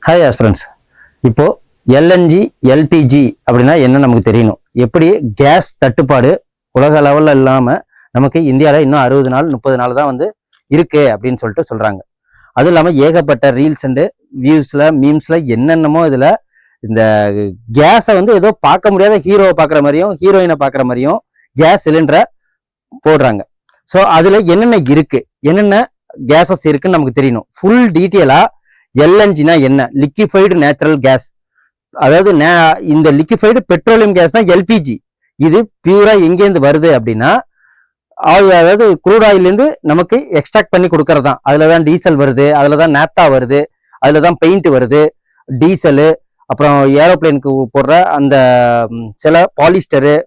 Hi aspirants. இப்போ LNG LPG அப்படின்னா என்ன நமக்கு தெரியணும். எப்படி கேஸ் தட்டுப்பாடு உலக லெவலில் இல்லாமல் நமக்கு இந்தியாவில் இன்னும் 60 நாள் 30 நாள் தான் இருக்கு அப்படின்னு சொல்லிட்டு சொல்றாங்க. அதுவும் இல்லாமல் ஏகப்பட்ட ரீல்ஸ் அண்டு வியூஸ்ல மீம்ஸ்ல என்னென்னமோ இதில் இந்த கேஸை ஏதோ பார்க்க முடியாத ஹீரோவை பார்க்குற மாதிரியும் ஹீரோயினை பார்க்குற மாதிரியும் கேஸ் சிலிண்டரை போடுறாங்க. ஸோ அதில் என்னென்ன இருக்கு, என்னென்ன கேஸஸ் இருக்குன்னு நமக்கு தெரியணும். ஃபுல் டீட்டெயிலாக எல்என்ஜினா என்ன, லிக்விஃபைடு நேச்சுரல் கேஸ், அதாவது இந்த லிக்விஃபைடு பெட்ரோலியம் கேஸ் தான் எல்பிஜி. இது பியூரா எங்கேருந்து வருது அப்படின்னா, அதாவது குரூட் ஆயிலேருந்து நமக்கு எக்ஸ்ட்ராக்ட் பண்ணி கொடுக்கறது தான். அதுல தான் டீசல் வருது, அதுல தான் நேப்தா வருது, அதுல தான் பெயிண்ட் வருது, டீசலு, அப்புறம் ஏரோப்ளேனுக்கு போடுற அந்த சில பாலிஸ்டரு,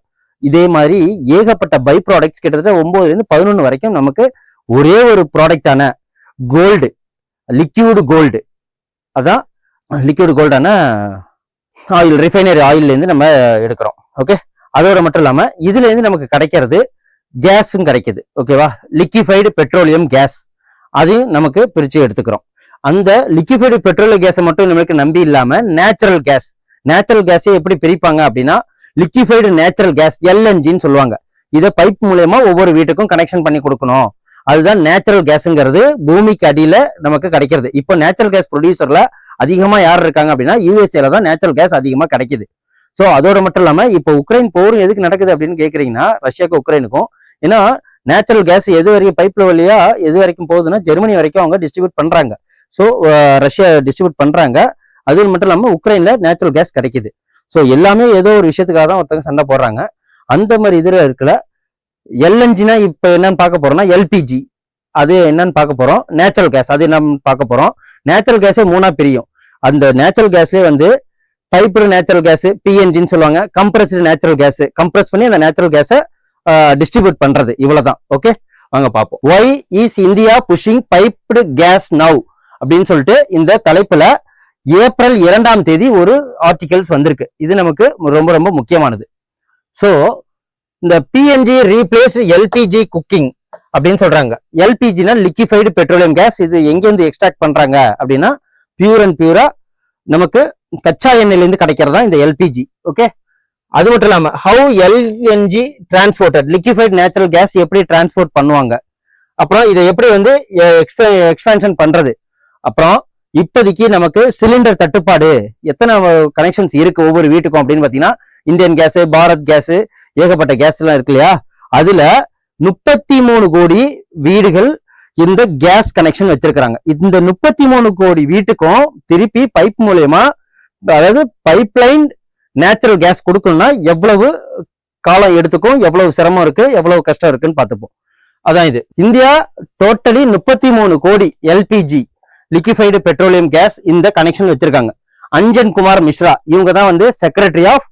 இதே மாதிரி ஏகப்பட்ட பை ப்ராடக்ட்ஸ் கிட்டத்தட்ட 9லேருந்து 11 வரைக்கும் நமக்கு ஒரே ஒரு ப்ராடக்டான கோல்டு, லிக்யூடு கோல்டு, அதான் லிக்யூடு கோல்டான ஆயில், ரிஃபைனரி ஆயில்லேருந்து நம்ம எடுக்கிறோம். ஓகே, அதோட மட்டும் இல்லாமல் இதுலேருந்து நமக்கு கிடைக்கிறது கேஸும் கிடைக்குது. ஓகேவா, லிக்விஃபைடு பெட்ரோலியம் கேஸ், அதையும் நமக்கு பிரித்து எடுத்துக்கிறோம். அந்த லிக்விஃபைடு பெட்ரோலியம் கேஸை மட்டும் நம்மளுக்கு நம்பி இல்லாமல் நேச்சுரல் கேஸ், நேச்சுரல் கேஸை எப்படி பிரிப்பாங்க அப்படின்னா லிக்விஃபைடு நேச்சுரல் கேஸ் எல்என்ஜின்னு சொல்லுவாங்க. இதை பைப் மூலயமா ஒவ்வொரு வீட்டுக்கும் கனெக்ஷன் பண்ணி கொடுக்கணும். அதுதான் நேச்சுரல் கேஸுங்கிறது பூமிக்கு அடியில நமக்கு கிடைக்கிறது. இப்போ நேச்சுரல் கேஸ் ப்ரொடியூசர்ல அதிகமா யார் இருக்காங்க அப்படின்னா யூஎஸ்ஏல தான் நேச்சுரல் கேஸ் அதிகமா கிடைக்குது. ஸோ அதோட மட்டும் இல்லாம இப்போ உக்ரைன் போர் எதுக்கு நடக்குது அப்படின்னு கேட்குறீங்கன்னா, ரஷ்யாவுக்கும் உக்ரைனுக்கும். ஏன்னா நேச்சுரல் கேஸ் எது வரைக்கும் பைப்ல வழியா எது வரைக்கும் போகுதுன்னா ஜெர்மனி வரைக்கும் அவங்க டிஸ்ட்ரிபியூட் பண்றாங்க. ஸோ ரஷ்யா டிஸ்ட்ரிபியூட் பண்றாங்க. அது மட்டும் இல்லாம உக்ரைன்ல நேச்சுரல் கேஸ் கிடைக்குது. ஸோ எல்லாமே ஏதோ ஒரு விஷயத்துக்காக தான் ஒருத்தவங்க சண்டை போடுறாங்க. அந்த மாதிரி இதுல இருக்கல. எல்என்ஜினா இப்ப என்னன்னு பார்க்க போறோம்னா எல்பிஜி, அது என்னன்னு பார்க்க போறோம். நேச்சுரல் கேஸ் அது என்ன பார்க்க போறோம். நேச்சுரல் கேஸே 3ஆ பிரியும். அந்த நேச்சுரல் கேஸ்லேயே பைப்டு நேச்சுரல் கேஸ், பிஎன்ஜின்னு சொல்லுவாங்க. கம்ப்ரஸ்டு நேச்சுரல் கேஸ், கம்ப்ரஸ் பண்ணி அந்த நேச்சுரல் கேஸை டிஸ்ட்ரிபியூட் பண்றது. இவ்வளவுதான். ஓகே, வாங்க பார்ப்போம். Why is India pushing piped gas now அப்படின்னு சொல்லிட்டு இந்த தலைப்புல ஏப்ரல் 2ஆம் தேதி ஒரு ஆர்டிகல்ஸ் வந்திருக்கு. இது நமக்கு ரொம்ப ரொம்ப முக்கியமானது. ஸோ இந்த பிஎன்ஜி ரீப்ளேஸ் எல்பிஜி குக்கிங் அப்படின்னு சொல்றாங்க. எல்பிஜினா லிக்விஃபைடு பெட்ரோலியம் கேஸ். இது எங்கேருந்து எக்ஸ்ட்ராக்ட் பண்றாங்க அப்படின்னா பியூர் அண்ட் பியூரா நமக்கு கச்சா எண்ணெயிலேருந்து கிடைக்கிறதா இந்த எல்பிஜி. ஓகே, அது மட்டும் இல்லாம how LNG transported, liquefied natural case எப்படி டிரான்ஸ்போர்ட் பண்ணுவாங்க, அப்புறம் இதை எப்படி எக்ஸ்பேன்ஷன் பண்றது, அப்புறம் இப்போதைக்கு நமக்கு சிலிண்டர் தட்டுப்பாடு எத்தனை கனெக்ஷன்ஸ் இருக்கு ஒவ்வொரு வீட்டுக்கும் அப்படின்னு பாத்தீங்கன்னா, இந்தியன் கேஸ், பாரத் கேஸ், ஏகப்பட்ட கேஸ் எல்லாம் இருக்கு இல்லையா. அதுல 33 கோடி வீடுகள் இந்த கேஸ் கனெக்ஷன் வச்சிருக்கிறாங்க. இந்த 33 கோடி வீட்டுக்கும் திருப்பி பைப் மூலயமா, அதாவது பைப் லைன் நேச்சுரல் கேஸ் கொடுக்கணும்னா எவ்வளவு காலம் எடுத்துக்கும், எவ்வளவு சிரமம் இருக்கு, எவ்வளவு கஷ்டம் இருக்குன்னு பார்த்துப்போம். அதான் இது. India totally 33 crore LPG liquefied petroleum gas இந்த கனெக்ஷன் வச்சிருக்காங்க. அஞ்சன் குமார் மிஸ்ரா இவங்க தான் secretary of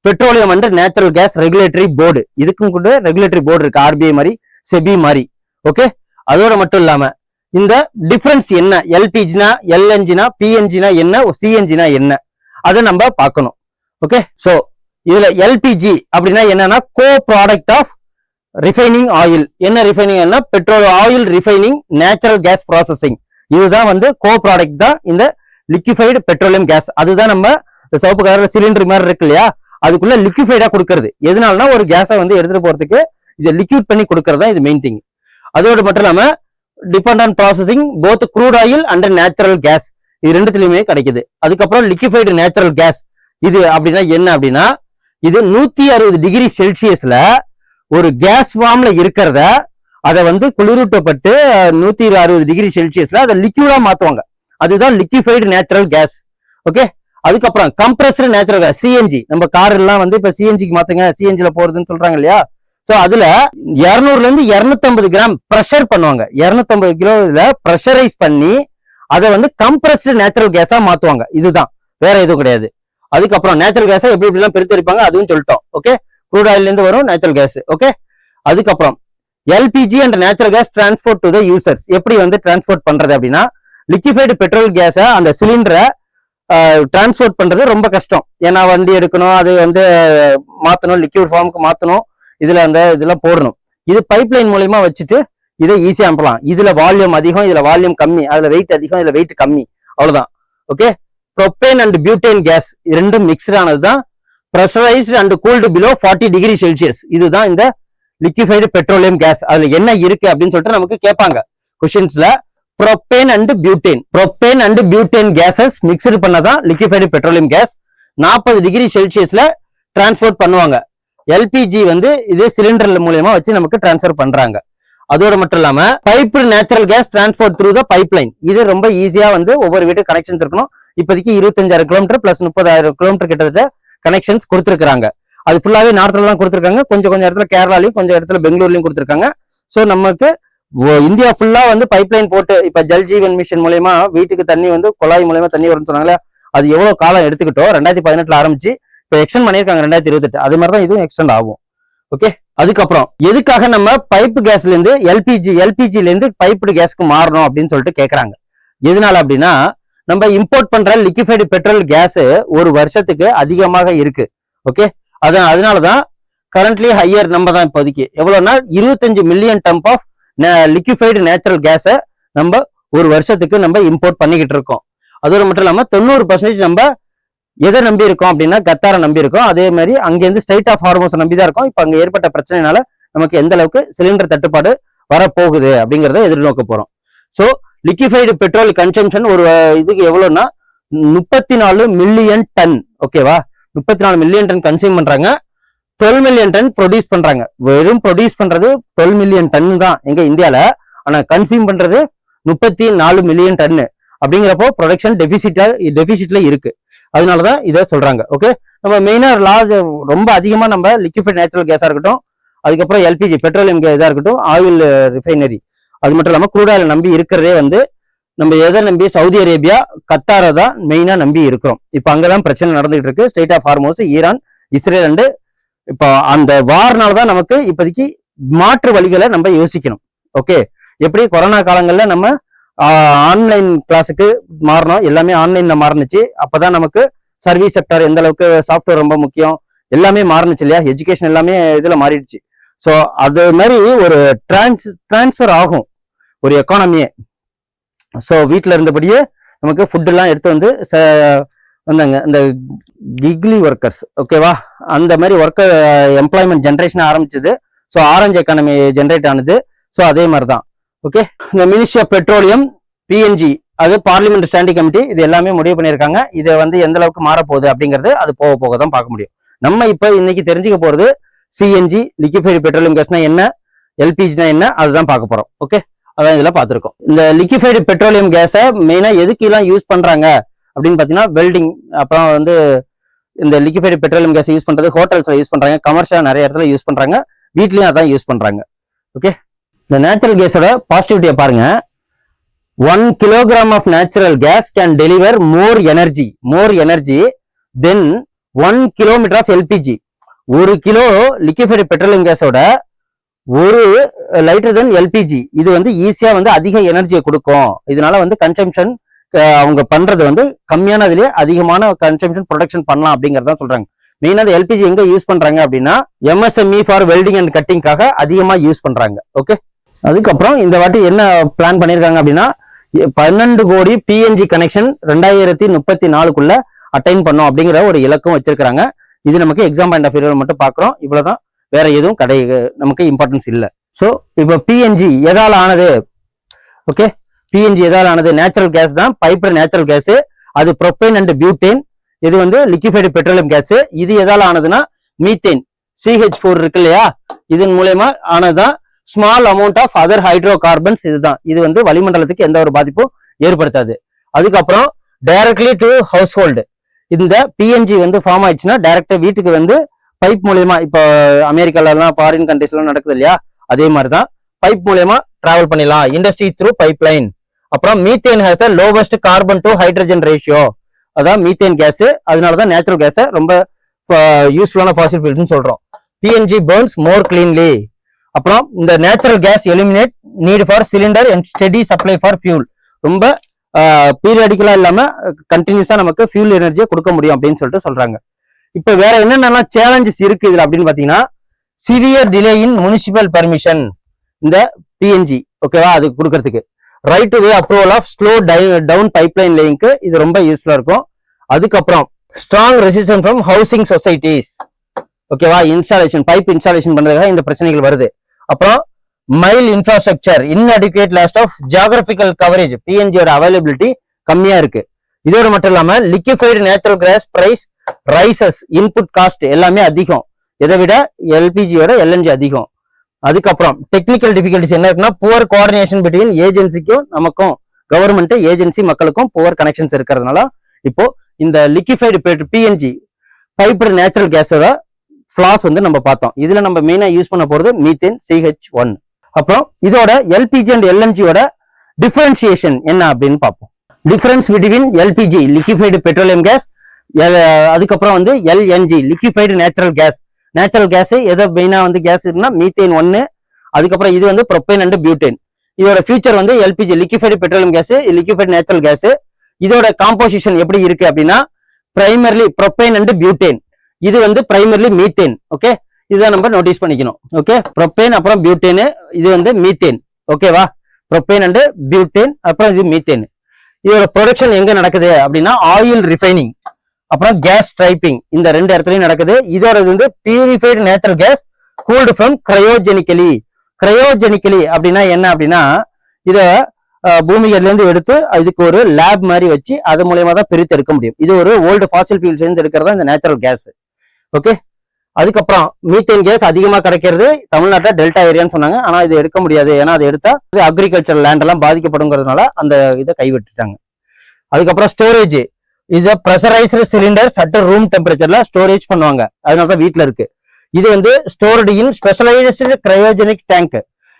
petroleum and natural gas regulatory board. இதுக்கும் கூட ரெகுலேட்டரி போர்டு இருக்கு, ஆர்பிஐ மாதிரி, செபி மாதிரி. ஓகே, அதோட மட்டும் இல்லாம இந்த டிஃபரன்ஸ் என்ன, எல்பிஜினா, எல்என்ஜினா, பிஎன்ஜினா என்ன, சிஎன்ஜினா என்ன, அதை நம்ம பார்க்கணும். ஓகே, சோ இதுல எல்பிஜி அப்படின்னா என்னன்னா co product of refining oil. என்ன ரிஃபைனிங் ஆயில்னா petrol oil refining natural gas processing. இதுதான் கோ ப்ராடக்ட் தான் இந்த லிக்விஃபைடு பெட்ரோலியம் கேஸ். அதுதான் நம்ம சிவப்பு கலர் சிலிண்டர் மாதிரி இருக்கு இல்லையா, அதுக்குள்ள லிக்விஃபைடா கொடுக்கறது. எதனாலனா ஒரு கேஸை எடுத்துட்டு போறதுக்கு இதை லிக்விட் பண்ணி கொடுக்கறது தான் இது மெயின் திங். அதோட மட்டும் இல்லாம depend on processing both crude oil and natural gas, இது ரெண்டுத்துலயுமே கிடைக்குது. அதுக்கப்புறம் லிக்விஃபைடு நேச்சுரல் கேஸ் இது அப்படின்னா என்ன அப்படின்னா, இது 160 டிகிரி செல்சியஸ்ல ஒரு கேஸ் ஃபார்ம்ல இருக்கிறத அதை குளிரூட்டப்பட்டு 160 டிகிரி செல்சியஸ்ல அதை லிக்யூடா மாத்துவாங்க. அதுதான் லிக்விஃபைடு நேச்சுரல் கேஸ். ஓகே, அதுக்கப்புறம் கம்ப்ரஸ்டு நேச்சுரல் கேஸ், சிஎன்ஜி. நம்ம கார் எல்லாம் இப்ப சிஎன்ஜிக்கு மாத்துங்க, சிஎன்ஜில போறதுன்னு சொல்றாங்க இல்லையா. சோ அதுல 200ல இருந்து 250 கிராம் ப்ரெஷர் பண்ணுவாங்க. 250 கிலோல ப்ரெஷரைஸ் பண்ணி அதை கம்ப்ரஸ்டு நேச்சுரல் கேஸா மாத்துவாங்க. இதுதான், வேற எதுவும் கிடையாது. அதுக்கப்புறம் நேச்சுரல் கேஸை எப்படி எப்படிலாம் பிரித்தெடுப்பாங்க அதுவும் சொல்லிட்டோம். ஓகே, க்ரூட் ஆயில்ல இருந்து வரும் நேச்சுரல் கேஸ். ஓகே, அதுக்கப்புறம் LPG and natural case transport to the users. எப்படி டிரான்ஸ்போர்ட் பண்றது அப்படின்னா, லிக்விஃபைடு பெட்ரோல் கேஸை அந்த சிலிண்டரை டிரான்ஸ்போர்ட் பண்றது ரொம்ப கஷ்டம். ஏன்னா வண்டி எடுக்கணும், அது மாத்தணும், லிக்விட் ஃபார்முக்கு மாத்தணும், இதுல இதெல்லாம் போடணும். இது பைப் லைன் மூலயமா வச்சுட்டு இதை ஈஸியா அனுப்பலாம். இதுல வால்யூம் அதிகம், இதுல வால்யூம் கம்மி, அதுல வெயிட் அதிகம், இதுல வெயிட் கம்மி, அவ்வளவுதான். Okay, propane and butane gas ரெண்டும் மிக்ஸ்ட் ஆனதுதான் pressurised and cooled below 40 degree Celsius. இதுதான் இந்த லிக்விஃபைடு பெட்ரோலியம் கேஸ். அதுல என்ன இருக்கு அப்படின்னு சொல்லிட்டு நமக்கு கேட்பாங்க கொஸ்டின்ஸ்ல. Propane and butane gases mixed பண்ணதான் லிக்விஃபைடு பெட்ரோலியம் கேஸ். 40 டிகிரி செல்சியஸ்ல டிரான்ஸ்போர்ட் பண்ணுவாங்க. எல்பிஜி வந்து இது சிலிண்டர் மூலியமா வச்சு நமக்கு டிரான்ஸ்பர் பண்றாங்க. அதோட மட்டும் இல்லாம pipe natural gas transport through the pipe line. இது ரொம்ப ஈஸியா வந்து ஒவ்வொரு வீட்டுக்கு கனெக்ஷன்ஸ் இருக்கணும். இப்போதைக்கு 25,000 கிலோமீட்டர் பிளஸ் 30,000 கிலோமீட்டர் கிட்டத்தட்ட கனெக்ஷன்ஸ் கொடுத்துருக்காங்க. அது ஃபுல்லாவே நார்த்ல தான் கொடுத்துருக்காங்க. கொஞ்சம் இடத்துல கேரளாலையும் கொஞ்சம் இடத்துல பெங்களூர்லயும் கொடுத்துருக்காங்க. ஸோ நமக்கு இந்தியா ஃபுல்லா வந்து பைப் லைன் போட்டு இப்ப ஜல் ஜீவன் மிஷன் மூலயமா வீட்டுக்கு தண்ணி வந்து குழாய் மூலயமா தண்ணி வரும்னு சொன்னாங்களே, அது எவ்வளவு காலம் எடுத்துக்கிட்டோம். 2018 ஆரம்பிச்சு இப்ப எக்ஸ்டெண்ட் பண்ணிருக்காங்க 2028. அது மாதிரிதான் இதுவும் எக்ஸ்டெண்ட் ஆகும். ஓகே, அதுக்கப்புறம் எதுக்காக நம்ம பைப்பு கேஸ்ல இருந்து எல்பிஜில இருந்து பைப்டு கேஸ்க்கு மாறணும் அப்படின்னு சொல்லிட்டு கேக்குறாங்க. எதனால அப்படின்னா நம்ம இம்போர்ட் பண்ற லிக்விஃபைடு பெட்ரோல் கேஸ் ஒரு வருஷத்துக்கு அதிகமாக இருக்கு. ஓகே, அதனாலதான் கரண்ட்லி ஹையர் நம்ம தான் இப்போதைக்கு எவ்வளவுனா 25 million ton of liquefied natural கேஸ நம்ம ஒரு வருஷத்துக்கு நம்ம இம்போர்ட் பண்ணிக்கிட்டு இருக்கோம். அதோட மட்டும் இல்லாம 90% நம்ம எதை நம்பி இருக்கோம் அப்படின்னா கத்தாரை நம்பி இருக்கோம். அதே மாதிரி அங்கேருந்து ஸ்ட்ரைட் ஆஃப் ஹார்மோஸ் நம்பி தான் இருக்கும். இப்ப அங்க ஏற்பட்ட பிரச்சனைனால நமக்கு எந்த அளவுக்கு சிலிண்டர் தட்டுப்பாடு வரப்போகுது அப்படிங்கறத எதிர்நோக்க போறோம். சோ லிக்விஃபைடு பெட்ரோல் கன்சம்ஷன் ஒரு இதுக்கு எவ்வளவுன்னா 34 மில்லியன் டன். ஓகேவா, 34 மில்லியன் டன் கன்சியூம் பண்றாங்க. 12 மில்லியன் டன் ப்ரொடியூஸ் பண்றாங்க. வெறும் ப்ரொடியூஸ் பண்றது 12 மில்லியன் டன் தான் எங்க இந்தியால. ஆனா கன்சியூம் பண்றது 34 மில்லியன் டன். அப்படிங்கிறப்போ ப்ரொடக்ஷன் டெபிசிட்ல இருக்கு. அதனாலதான் இதை சொல்றாங்க. ஓகே, நம்ம மெயினா ரொம்ப அதிகமா நம்ம லிக்விஃபைட் நேச்சுரல் கேஸா இருக்கட்டும், அதுக்கப்புறம் எல்பிஜி பெட்ரோலியம் இதா இருக்கட்டும், ஆயில் ரிஃபைனரி, அது மட்டும் இல்லாம க்ரூட் ஆயில் நம்பி இருக்கிறதே வந்து நம்ம எதை நம்பி சவுதி அரேபியா கத்தாரை தான் மெயினா நம்பி இருக்கிறோம். இப்ப அங்கதான் பிரச்சனை நடந்துகிட்டு இருக்கு. Strait of Hormuz, Iran, Israel and இப்போ அந்த வார்னாலதான் நமக்கு இப்போதைக்கு மாற்று வழிகளை நம்ம யோசிக்கணும். ஓகே, எப்படி கொரோனா காலங்கள்ல நம்ம ஆன்லைன் கிளாஸுக்கு மாறணும், எல்லாமே ஆன்லைன்ல மாறினுச்சு. அப்பதான் நமக்கு சர்வீஸ் செக்டர் எந்த அளவுக்கு சாஃப்ட்வேர் ரொம்ப முக்கியம் எல்லாமே மாறினுச்சு இல்லையா. எஜுகேஷன் எல்லாமே இதுல மாறிடுச்சு. ஸோ அது மாதிரி ஒரு டிரான்ஸ்ஃபர் ஆகும் ஒரு எக்கானமியே. ஸோ வீட்டில் இருந்தபடியே நமக்கு ஃபுட் எல்லாம் எடுத்து வந்து வந்தாங்க இந்த கிக்லி ஒர்க்கர்ஸ். ஓகேவா, அந்த மாதிரி ஒர்க்கர் எம்ப்ளாய்மெண்ட் ஜென்ரேஷன் ஆரம்பிச்சது. ஸோ ஆரஞ்சு எக்கானமி ஜென்ரேட் ஆனது. ஸோ அதே மாதிரி தான். ஓகே, இந்த மினிஸ்ட்ரி ஆஃப் பெட்ரோலியம், பிஎன்ஜி, அது பார்லிமெண்ட் ஸ்டாண்டிங் கமிட்டி, இது எல்லாமே முடிவு பண்ணியிருக்காங்க. இதை வந்து எந்த அளவுக்கு மாறப்போகுது அப்படிங்கிறது அது போக போக தான் பார்க்க முடியும். நம்ம இப்போ இன்னைக்கு தெரிஞ்சுக்க போறது சிஎன்ஜி லிக்விஃபைடு பெட்ரோலியம் கேஸ்னா என்ன, எல்பிஜினா என்ன, அதுதான் பார்க்க போறோம். ஓகே, அதான் இதுல பார்த்துருக்கோம். இந்த லிக்விஃபைடு பெட்ரோலியம் கேஸை மெயினா எதுக்கு எல்லாம் யூஸ் பண்றாங்க அப்படின்னு பாத்தீங்கன்னா வெல்டிங், அப்புறம் வந்து இந்த லிக்விஃபைடு பெட்ரோலியம் கேஸ் யூஸ் பண்றது ஹோட்டல்ஸ்ல யூஸ் பண்றாங்க, கமர்ஷியலா நிறைய இடத்துல யூஸ் பண்றாங்க, வீட்லயும் அதான் யூஸ் பண்றாங்க. ஓகே, இந்த நேச்சுரல் கேஸோட பாசிட்டிவிட்டியை பாருங்க. 1 kilogram of natural gas can deliver more energy then 1 kilometre of LPG. 1 kilo liquefied petroleum கேஸோட 1 லைட்டர் தென் எல்பிஜி. இது வந்து ஈஸியா வந்து அதிக எனர்ஜியை கொடுக்கும். இதனால வந்து கன்சம்ஷன் அவங்க பண்றது வந்து கம்மியானதுலயே அதிகமான கன்சம்ஷன் ப்ரொடக்ஷன் பண்ணலாம் அப்படிங்கறத சொல்றாங்க. மெயினா அந்த எல்பிஜி எங்க யூஸ் பண்றாங்க அப்படின்னா MSME ஃபார் வெல்டிங் அண்ட் கட்டிங்காக அதிகமா யூஸ் பண்றாங்க. ஓகே, அதுக்கப்புறம் இந்த வாட்டி என்ன பிளான் பண்ணிருக்காங்க அப்படின்னா 12 கோடி பிஎன்ஜி கனெக்ஷன் 2034க்குள்ள அட்டைன் பண்ணும் அப்படிங்கிற ஒரு இலக்கும் வச்சிருக்காங்க. இது நமக்கு எக்ஸாம் பாயிண்ட் ஆஃப் வியூல மட்டும் பாக்குறோம். இவ்வளவுதான், வேற எதுவும் நமக்கு இம்பார்ட்டன்ஸ் இல்லை. ஸோ இப்போ பிஎன்ஜி எதால ஆனது? ஓகே, பிஎன்ஜி எதால ஆனது? நேச்சுரல் கேஸ் தான், பைப்டு நேச்சுரல் கேஸ். அது ப்ரொப்பேன் அண்ட் பியூட்டேன். இது வந்து லிக்விஃபைடு பெட்ரோலியம் கேஸ். இது எதால ஆனதுன்னா மீத்தேன், CH4 இருக்கு இல்லையா, இதன் மூலயமா ஆனதுதான். Small amount of other hydrocarbons. இதுதான், இது வந்து வளிமண்டலத்துக்கு எந்த ஒரு பாதிப்பும் ஏற்படுத்தாது. அதுக்கப்புறம் டைரக்ட்லி டு ஹவுஸ் ஹோல்டு. இந்த பிஎன்ஜி வந்து ஃபார்ம் ஆயிடுச்சுன்னா டைரக்டா வீட்டுக்கு வந்து பைப் மூலயமா, இப்போ அமெரிக்கால எல்லாம் ஃபாரின் கண்ட்ரீஸ் எல்லாம் நடக்குது இல்லையா, அதே மாதிரிதான் பைப் மூலயமா டிராவல் பண்ணிடலாம். Industry through pipeline. அப்புறம் methane has the lowest carbon to hydrogen ratio. அதான் மீத்தேன் கேஸ். அதனாலதான் நேச்சுரல் கேஸை ரொம்ப யூஸ்ஃபுல்லான ஃபாசில் ஃபியூல்ஸ்னு சொல்றோம். PNG burns more cleanly. அப்புறம் இந்த natural gas eliminate need for cylinder and steady supply for fuel. ரொம்ப பீரியாடிக்கலா இல்லாம கண்டினியூஸா நமக்கு ஃபியூல் எனர்ஜியை கொடுக்க முடியும் அப்படின்னு சொல்லிட்டு சொல்றாங்க. இப்ப வேற என்னென்னலாம் சேலஞ்சஸ் இருக்கு இதுல அப்படின்னு பாத்தீங்கன்னா, severe delay in municipal permission இந்த பிஎன்ஜி. ஓகேவா, அது கொடுக்கறதுக்கு right to way approval of slow down pipeline லேயிங்க்கு இது ரொம்ப யூஸ்ஃபுல்லா இருக்கும். அதுக்கப்புறம் strong resistance from housing societies. ஓகேவா, இன்ஸ்டாலேஷன் பைப் இன்ஸ்டாலேஷன் பண்றதுக்காக இந்த பிரச்சனைகள் வருது. அப்புறம் mile infrastructure, inadequate last of geographical coverage, பிஎன்ஜியோட அவைலபிலிட்டி கம்மியா இருக்கு. இதோட மட்டும் இல்லாம liquefied natural gas price rises, input cost எல்லாமே அதிகம். இதை விட எல்பிஜியோட எல்என்ஜி அதிகம். அதுக்கப்புறம் டெக்னிக்கல் டிஃபிகல்டிஸ் என்ன இருக்குன்னா, புவர் கோஆர்டினேஷன் பிட்வீன் ஏஜென்சிக்கும் நமக்கும், கவர்மெண்ட் ஏஜென்சி மக்களுக்கும் புவர் கனெக்ஷன்ஸ் இருக்கிறதுனால இப்போ இந்த லிக்விஃபைடு பிஎன்ஜி பைப்டு நேச்சுரல் கேஸோட ஃபிளாஸ் வந்து நம்ம பார்த்தோம். இதுல நம்ம மெயினா யூஸ் பண்ண போறது மீத்தேன் CH1. அப்புறம் இதோட எல்பிஜி அண்ட் எல்என்ஜியோட டிஃபரன்சியேஷன் என்ன அப்படின்னு பார்ப்போம். Difference between LPG liquefied petroleum case, அதுக்கப்புறம் வந்து LNG liquefied natural case. Natural gas எதை மெயினா வந்து கேஸ் இருக்குன்னா மீத்தேன் 1, அதுக்கப்புறம் இது வந்து ப்ரொப்பேன் அண்ட் பியூட்டேன். இதோட ஃபியூச்சர் வந்து LPG liquefied petroleum case, liquefied natural case. இதோட காம்போசிஷன் எப்படி இருக்கு அப்படின்னா, பிரைமர்லி ப்ரொப்பேன் அண்ட் பியூட்டேன், இது வந்து பிரைமர்லி மீத்தேன். ஓகே, இதான் நம்ம நோட்டீஸ் பண்ணிக்கணும். ஓகே, ப்ரொப்பேன் அப்புறம் பியூட்டேன், இது வந்து மீத்தேன். ஓகேவா, ப்ரொப்பேன் அண்ட் பியூட்டேன், அப்புறம் இது மீத்தேன். இதோட ப்ரொடக்ஷன் எங்க நடக்குது அப்படின்னா, ஆயில் ரிஃபைனிங் அப்புறம் கேஸ் ஸ்ட்ரைப்பிங், இந்த 2 இடத்துலயும் நடக்குது. இதோட வந்து purified natural gas cooled from cryogenically. Cryogenically அப்படின்னா என்ன அப்படின்னா, இத பூமிகள்ல இருந்து எடுத்து இதுக்கு ஒரு லேப் மாதிரி வச்சு அது மூலயமா தான் பிரித்து எடுக்க முடியும். இது ஒரு ஓல்டு ஃபாசில் ஃபியூல்ஸ் இருந்து எடுக்கிறதா இந்த நேச்சுரல் கேஸ். ஓகே, அதுக்கப்புறம் மீத்தேன் கேஸ் அதிகமா கிடைக்கிறது தமிழ்நாட்டில் டெல்டா ஏரியான்னு சொன்னாங்க. ஆனா இது எடுக்க முடியாது, ஏன்னா அது எடுத்தா அக்ரிகல்ச்சர் லேண்ட் எல்லாம் பாதிக்கப்படுங்கிறதுனால அந்த இதை கைவிட்டுட்டாங்க. அதுக்கப்புறம் ஸ்டோரேஜ், இது ப்ரெஷரைஸ்டு சிலிண்டர்ஸ் அட் ரூம் டெம்பரேச்சர்ல ஸ்டோரேஜ் பண்ணுவாங்க, அதனாலதான் வீட்டுல இருக்கு. இது வந்து stored in specialised cryogenic tank,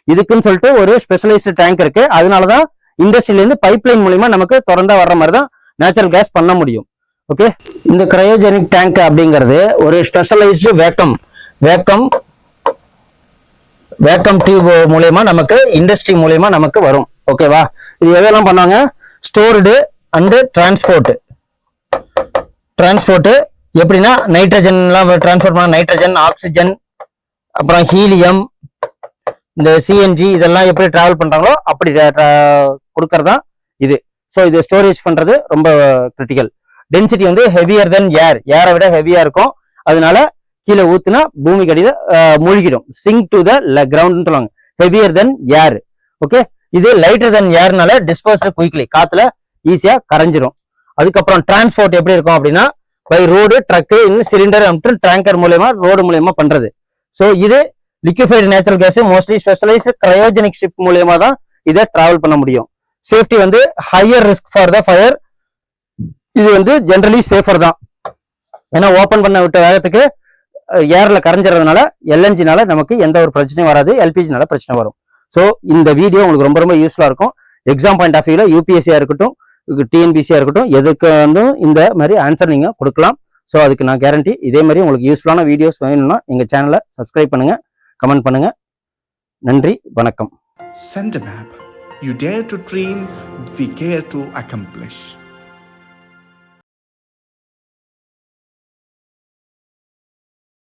இதுக்குன்னு சொல்லிட்டு ஒரு ஸ்பெஷலைஸ்டு டேங்க் இருக்கு. அதனாலதான் இண்டஸ்ட்ரியில இருந்து பைப்லைன் மூலியமா நமக்கு திறந்தா வர்ற மாதிரி தான் நேச்சுரல் கேஸ் பண்ண முடியும். ஓகே, இந்த கிரையோஜெனிக் டேங்க் அப்படிங்கிறது ஒரு ஸ்பெஷலைஸ்டு வேக்கம் டியூப் மூலயமா நமக்கு இண்டஸ்ட்ரி மூலயமா நமக்கு வரும். ஓகேவா, இது எதெல்லாம் பண்ணுவாங்க, ஸ்டோர்டு அண்ட் டிரான்ஸ்போர்ட் எப்படின்னா, நைட்ரஜன் எல்லாம் டிரான்ஸ்போர்ட் பண்ண, நைட்ரஜன், ஆக்சிஜன், அப்புறம் ஹீலியம், இந்த சிஎன்ஜி இதெல்லாம் எப்படி டிராவல் பண்றாங்களோ அப்படி கொடுக்கறதா இது. ஸோ இது ஸ்டோரேஜ் பண்றது ரொம்ப கிரிட்டிக்கல். டென்சிட்டி வந்து ஹெவியர் தென் ஏரை விட ஹெவியா இருக்கும். அதனால கீழே ஊத்துனா பூமி கடியில மூழ்கிடும். சிங்க் டு த கிரவுண்ட் சொல்லுவாங்க, ஹெவியர் தென் ஏர். ஓகே, இது லைட்டர் தென் ஏர்னால டிஸ்போஸ்ட் குயிக்லி, காத்துல ஈஸியா கரைஞ்சிரும். அதுக்கப்புறம் டிரான்ஸ்போர்ட் எப்படி இருக்கும் அப்படின்னா, பை ரோடு, ட்ரக்கு, சிலிண்டர் மற்றும் டேங்கர் மூலயமா ரோடு மூலயமா பண்றது. ஸோ இது liquefied natural gas mostly specialised cryogenic ship மூலயமா தான் இதை டிராவல் பண்ண முடியும். சேஃப்டி வந்து higher risk for the fire, இது வந்து ஜென்ரலி சேஃபர் தான். ஏன்னா ஓப்பன் பண்ண விட்ட வேகத்துக்கு ஏர்ல கரைஞ்சிறதுனால எல்என்ஜினால நமக்கு எந்த ஒரு பிரச்சனையும் வராது, எல்பிஜினால பிரச்சனை வரும். ஸோ இந்த வீடியோ உங்களுக்கு ரொம்ப ரொம்ப யூஸ்ஃபுல்லா இருக்கும். எக்ஸாம் பாயிண்ட் ஆஃப் வியூல யூபிஎஸ்சியா இருக்கட்டும், டிஎன்பிசியா இருக்கட்டும், எதுக்கு வந்து இந்த மாதிரி ஆன்சர் நீங்க கொடுக்கலாம். ஸோ அதுக்கு நான் கேரண்டி. இதே மாதிரி உங்களுக்கு யூஸ்ஃபுல்லான வீடியோஸ் வேணும்னா எங்க சேனலை சப்ஸ்கிரைப் பண்ணுங்க, கமெண்ட் பண்ணுங்க. நன்றி, வணக்கம். Send a map. You dare to dream, we care to accomplish.